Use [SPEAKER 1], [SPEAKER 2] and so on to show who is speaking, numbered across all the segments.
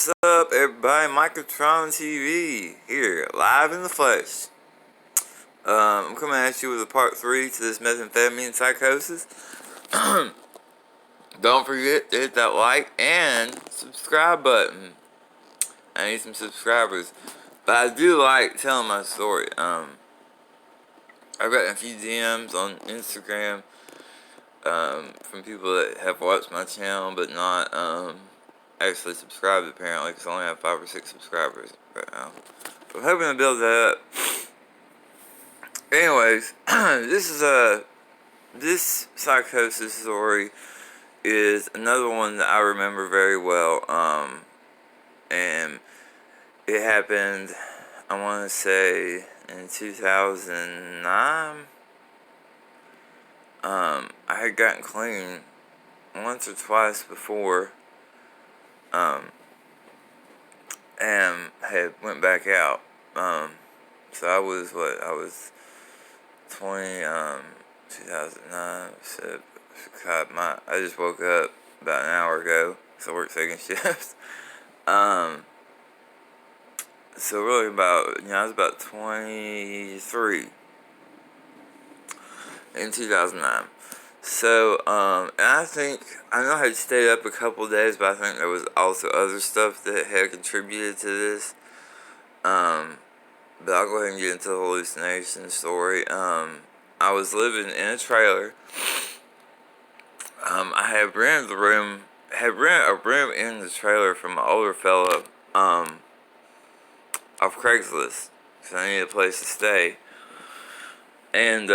[SPEAKER 1] What's up, everybody? Microtron TV here, live in the flesh. I'm coming at you with a part 3 to this methamphetamine psychosis. Don't forget to hit that like and subscribe button. I need some subscribers, but I do like telling my story. I've gotten a few DMs on Instagram from people that have watched my channel but not actually subscribed apparently, because I only have 5 or 6 subscribers right now. So I'm hoping to build that up. Anyways, this psychosis story is another one that I remember very well. And it happened, I want to say, in 2009. I had gotten clean once or twice before, and had went back out. So I was 20, 2009, so God, I just woke up about an hour ago, so I work second shift. So really I was about 23 in 2009. So, and I know I had stayed up a couple of days, but I think there was also other stuff that had contributed to this. But I'll go ahead and get into the hallucination story. I was living in a trailer. I had rented a room in the trailer from an older fellow, off Craigslist, so I needed a place to stay. And,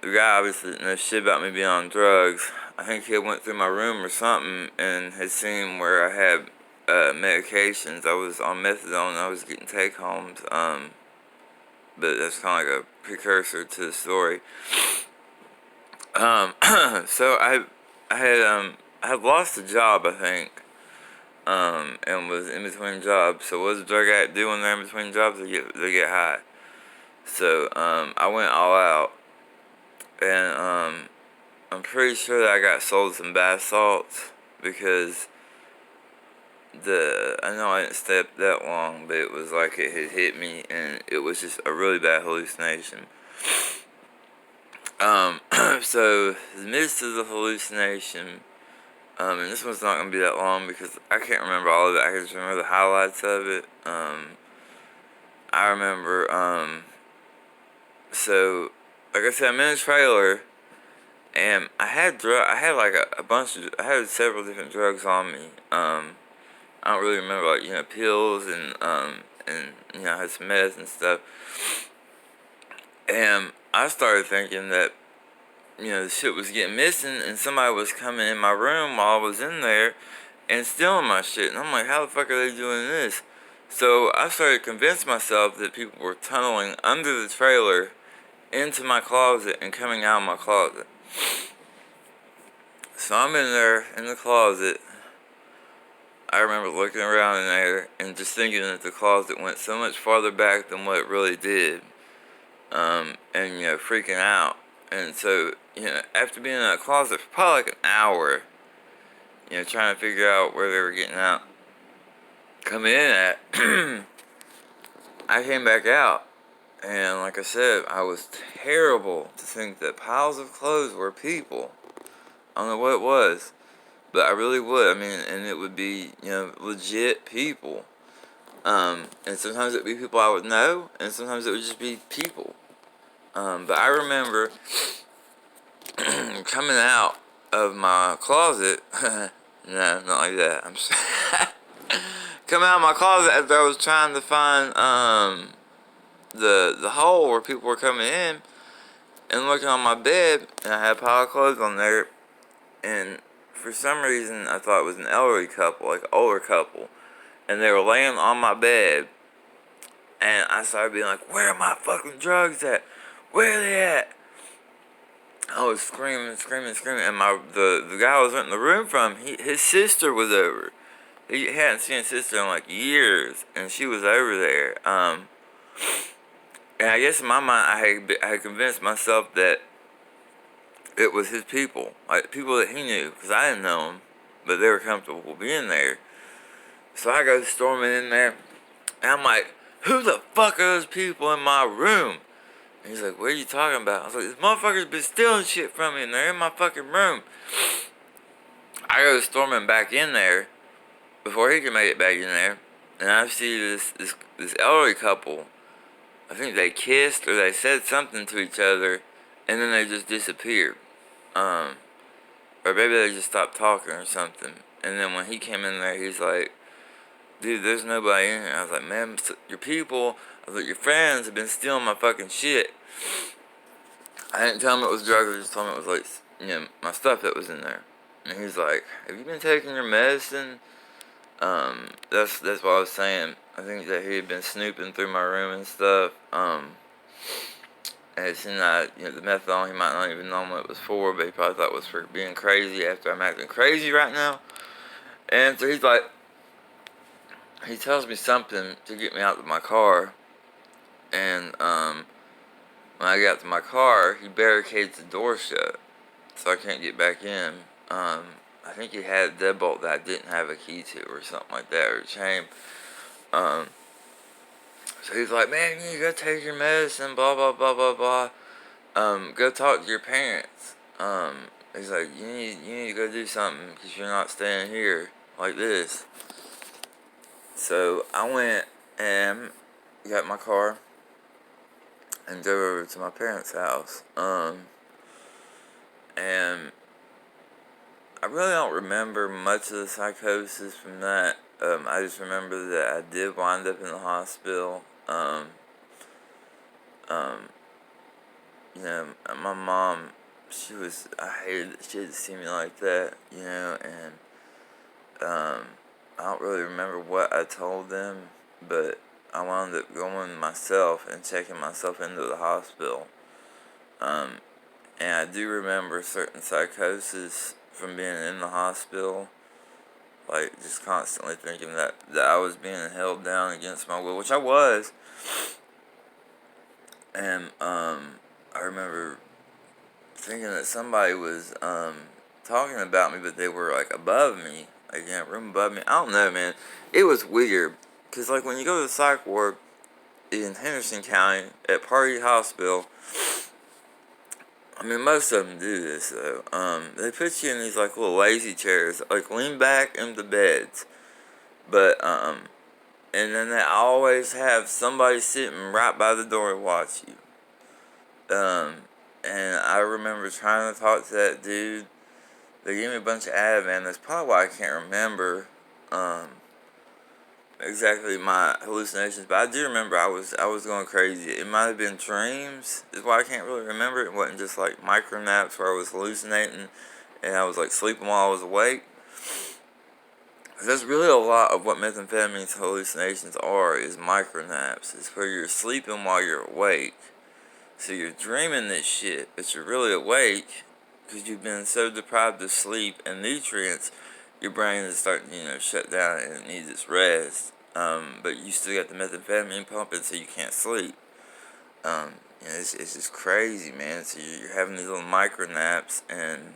[SPEAKER 1] the guy obviously didn't know shit about me being on drugs. I think he went through my room or something and had seen where I had medications. I was on methadone and I was getting take-homes, but that's kind of like a precursor to the story. So I had lost a job, I think, and was in between jobs. So what does a drug addict do when they're in between jobs? They get high. So I went all out, and I'm pretty sure that I got sold some bath salts, because I know I didn't stay up that long, but it was like it had hit me, and it was just a really bad hallucination. So the midst of the hallucination, and this one's not gonna be that long because I can't remember all of it. I can just remember the highlights of it. I remember, so like I said, I'm in a trailer. And I had I had several different drugs on me. I don't really remember, pills and I had some meth and stuff. And I started thinking that, the shit was getting missing, and somebody was coming in my room while I was in there and stealing my shit. And I'm like, how the fuck are they doing this? So I started to convince myself that people were tunneling under the trailer into my closet and coming out of my closet. So I'm in there in the closet. I remember looking around in there and just thinking that the closet went so much farther back than what it really did. And freaking out. And so, after being in that closet for probably like an hour, trying to figure out where they were getting out, coming in at, I came back out. And like I said, I was terrible to think that piles of clothes were people. I don't know what it was, but I really would. I mean, and it would be, legit people. And sometimes it would be people I would know, and sometimes it would just be people. But I remember coming out of my closet. No, not like that. I'm sorry. Coming out of my closet after I was trying to find the hole where people were coming in, and looking on my bed, and I had a pile of clothes on there, and for some reason I thought it was an elderly couple, like an older couple, and they were laying on my bed, and I started being like, where are my fucking drugs at? Where are they at? I was screaming, and the guy I was renting the room from, his sister was over. He hadn't seen his sister in like years, and she was over there. And I guess in my mind, I had convinced myself that it was his people, like people that he knew, because I didn't know them, but they were comfortable being there. So I go storming in there, and I'm like, who the fuck are those people in my room? And he's like, what are you talking about? I was like, these motherfuckers been stealing shit from me, and they're in my fucking room. I go storming back in there before he can make it back in there, and I see this elderly couple. I think they kissed or they said something to each other, and then they just disappeared. Or maybe they just stopped talking or something. And then when he came in there, he's like, dude, there's nobody in here. I was like, man, your people, I was like, your friends have been stealing my fucking shit. I didn't tell him it was drugs, I just told him it was like, my stuff that was in there. And he's like, have you been taking your medicine? That's what I was saying. I think that he had been snooping through my room and stuff. And it seemed that, the methadone, he might not even know what it was for, but he probably thought it was for being crazy after I'm acting crazy right now. And so he's like, he tells me something to get me out of my car. And, when I get out to my car, he barricades the door shut, so I can't get back in. I think he had a deadbolt that I didn't have a key to, or something like that, or a chain. So he's like, man, you gotta take your medicine, blah, blah, blah, blah, blah. Go talk to your parents. He's like, you need to go do something, because you're not staying here like this. So I went and got my car and drove over to my parents' house. And I really don't remember much of the psychosis from that. I just remember that I did wind up in the hospital. My mom, I hated that she had to see me like that, and, I don't really remember what I told them, but I wound up going myself and checking myself into the hospital. And I do remember certain psychosis from being in the hospital, like just constantly thinking that I was being held down against my will, which I was. And I remember thinking that somebody was talking about me, but they were like above me, like in a room above me. I don't know, man. It was weird, cause like when you go to the psych ward in Henderson County at Party Hospital, I mean, most of them do this, though. They put you in these, like, little lazy chairs, like, lean back in the beds. But, and then they always have somebody sitting right by the door to watch you. And I remember trying to talk to that dude. They gave me a bunch of Ativan. That's probably why I can't remember, exactly my hallucinations, but I do remember I was going crazy. It might have been dreams, is why I can't really remember. It wasn't just like micro naps where I was hallucinating and I was like sleeping while I was awake. That's really a lot of what methamphetamines hallucinations are, is micro naps. It's where you're sleeping while you're awake. So you're dreaming this shit, but you're really awake because you've been so deprived of sleep and nutrients. Your brain is starting to, shut down and it needs its rest. But you still got the methamphetamine pumping, so you can't sleep. It's just crazy, man. So you're having these little micro naps, and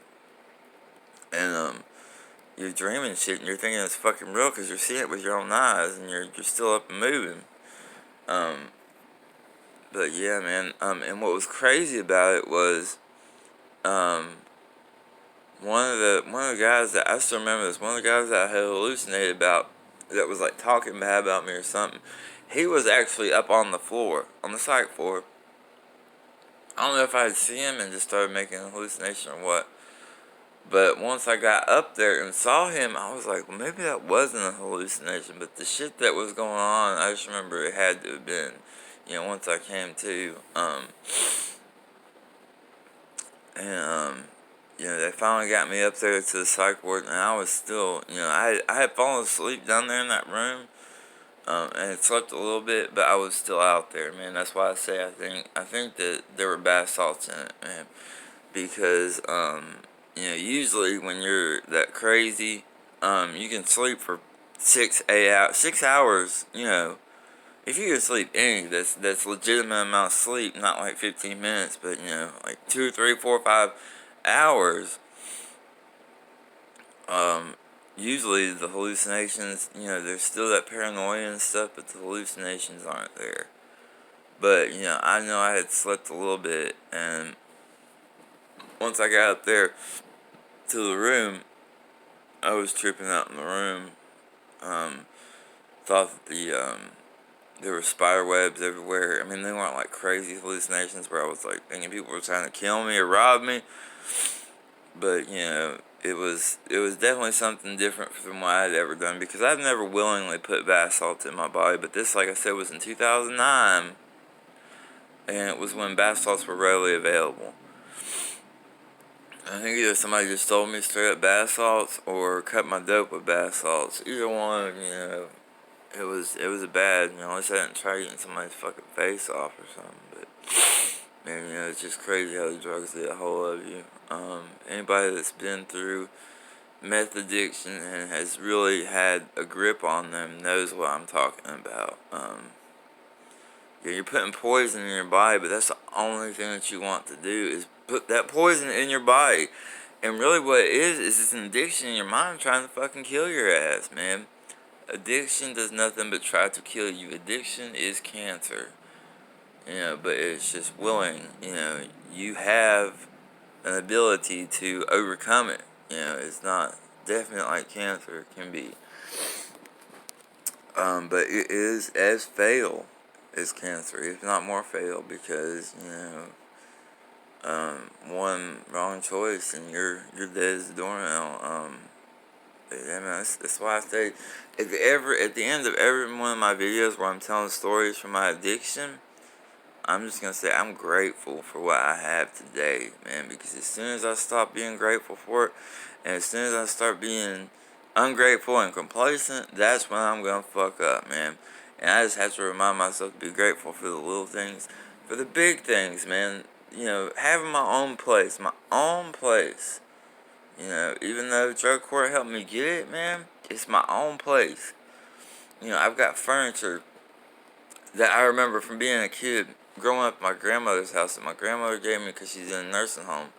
[SPEAKER 1] you're dreaming shit, and you're thinking it's fucking real because you're seeing it with your own eyes, and you're still up and moving. But yeah, man. And what was crazy about it was, one of the guys that I still remember this, one of the guys that I had hallucinated about, that was like talking bad about me or something, he was actually up on the floor, on the psych floor. I don't know if I had seen him and just started making a hallucination or what, but once I got up there and saw him, I was like, well, maybe that wasn't a hallucination, but the shit that was going on, I just remember it had to have been, once I came to, they finally got me up there to the psych ward, and I was still, I had fallen asleep down there in that room, and had slept a little bit, but I was still out there, man. That's why I say I think that there were bath salts in it, man, because, usually when you're that crazy, you can sleep for 6 hours, if you can sleep any, that's legitimate amount of sleep, not like 15 minutes, but, like 2, 3, 4, 5 hours, usually the hallucinations, there's still that paranoia and stuff, but the hallucinations aren't there. But, I know I had slept a little bit, and once I got up there to the room, I was tripping out in the room. Thought that there were spider webs everywhere. I mean, they weren't like crazy hallucinations where I was like thinking people were trying to kill me or rob me. But, it was definitely something different from what I had ever done, because I've never willingly put bath salts in my body. But this, like I said, was in 2009, and it was when bath salts were readily available. I think either somebody just told me straight up bath salts or cut my dope with bath salts. Either one, it was a bad, at least I didn't try getting somebody's fucking face off or something. But, man, it's just crazy how the drugs get a hold of you. Anybody that's been through meth addiction and has really had a grip on them knows what I'm talking about. You're putting poison in your body, but that's the only thing that you want to do is put that poison in your body. And really what it is it's an addiction in your mind trying to fucking kill your ass, man. Addiction does nothing but try to kill you. Addiction is cancer. But it's just willing. You have an ability to overcome it. It's not definite like cancer can be. But it is as fatal as cancer, if not more fatal, because, one wrong choice and you're dead as a doornail. Yeah, man, that's why I say, at the end of every one of my videos where I'm telling stories from my addiction, I'm just going to say I'm grateful for what I have today, man, because as soon as I stop being grateful for it, and as soon as I start being ungrateful and complacent, that's when I'm going to fuck up, man. And I just have to remind myself to be grateful for the little things, for the big things, man. Having my own place, even though drug court helped me get it, man, it's my own place. I've got furniture that I remember from being a kid, growing up at my grandmother's house that my grandmother gave me because she's in a nursing home.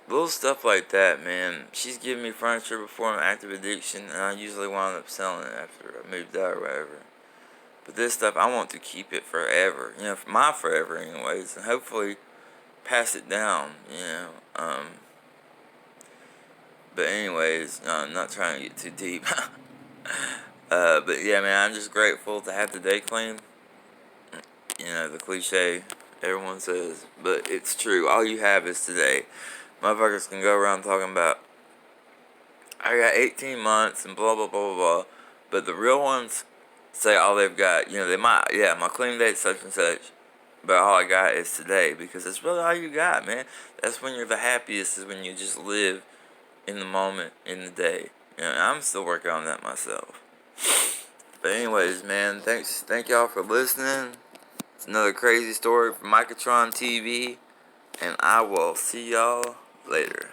[SPEAKER 1] Little stuff like that, man. She's given me furniture before my active addiction, and I usually wound up selling it after I moved out or whatever. But this stuff, I want to keep it forever. For my forever anyways, and hopefully pass it down, But anyways, I'm not trying to get too deep. But yeah, man, I'm just grateful to have the day clean. The cliche everyone says, but it's true. All you have is today. Motherfuckers can go around talking about, I got 18 months and blah, blah, blah, blah, blah. But the real ones say all they've got. They might, my clean date's such and such. But all I got is today, because that's really all you got, man. That's when you're the happiest, is when you just live in the moment, in the day. I'm still working on that myself. But anyways, man, thank y'all for listening. It's another crazy story from Microtron TV, and I will see y'all later.